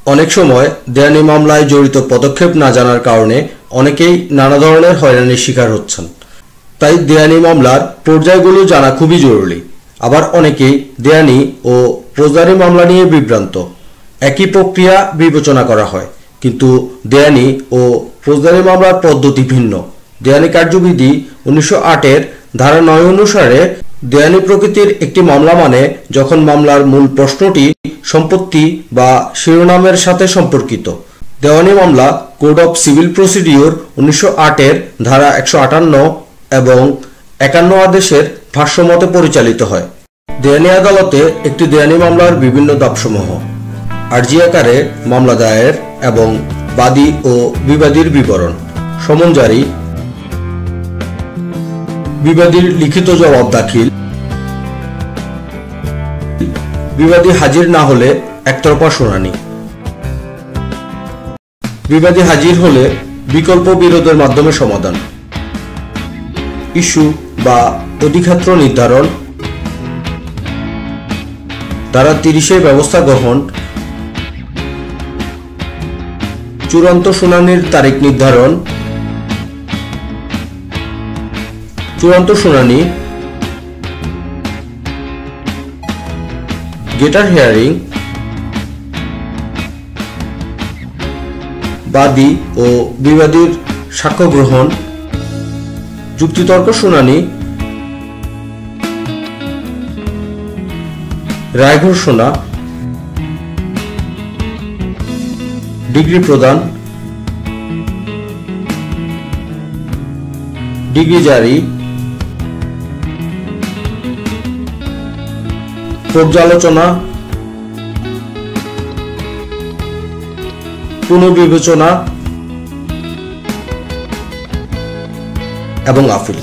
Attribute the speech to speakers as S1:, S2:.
S1: অনেক সময় দেওয়ানি মামলায় জড়িত পদক্ষেপ না জানার কারণে অনেকেই নানা ধরনের হয়রানির শিকার হচ্ছেন। তাই দেওয়ানি মামলার পর্যায়গুলো জানা খুবই জরুরি। আবার অনেকেই দেওয়ানি ও ফৌজদারি মামলা নিয়ে বিভ্রান্ত। একই প্রক্রিয়া বিবেচনা করা হয়, কিন্তু দেওয়ানি ও ফৌজদারি মামলার পদ্ধতি ভিন্ন। দেওয়ানি কার্যবিধি 1908-এর ধারা 9 অনুসারে দেওয়ানি প্রকৃতির একটি মামলা মানে যখন মামলার মূল প্রশ্নটি সম্পত্তি বা শিরোনামের সাথে সম্পর্কিত। দেওয়ানি মামলা কোড অফ সিভিল প্রসিডিওর 1908-এর ধারা 158 এবং 51 আদেশের ভাষ্যমতে পরিচালিত হয়। দেওয়ানি আদালতে একটি দেওয়ানি মামলার বিভিন্ন ধাপসমূহ: আর্জি আকারে মামলা দায়ের এবং বাদী ও বিবাদীর বিবরণ, সমন জারি, বিবাদীর লিখিত জবাব দাখিল, বিবাদী হাজির না হলে একতরফা শুনানি, বিবাদী হাজির হলে বিকল্প বিরোধের মাধ্যমে সমাধান, ইস্যু বা অধিক্ষেত্র নির্ধারণ, ধারা 30-এর ব্যবস্থা গ্রহণ, চূড়ান্ত শুনানির তারিখ নির্ধারণ, চূড়ান্ত শুনানি, গেটার হিয়ারিং, বাদী ও বিবাদীর সাক্ষ্য গ্রহণ, যুক্তিতর্ক শুনানি, রায় ঘোষণা, ডিগ্রি প্রদান, ডিগ্রি জারি, পর্যালোচনা, পুনর্বিবেচনা এবং আপিল।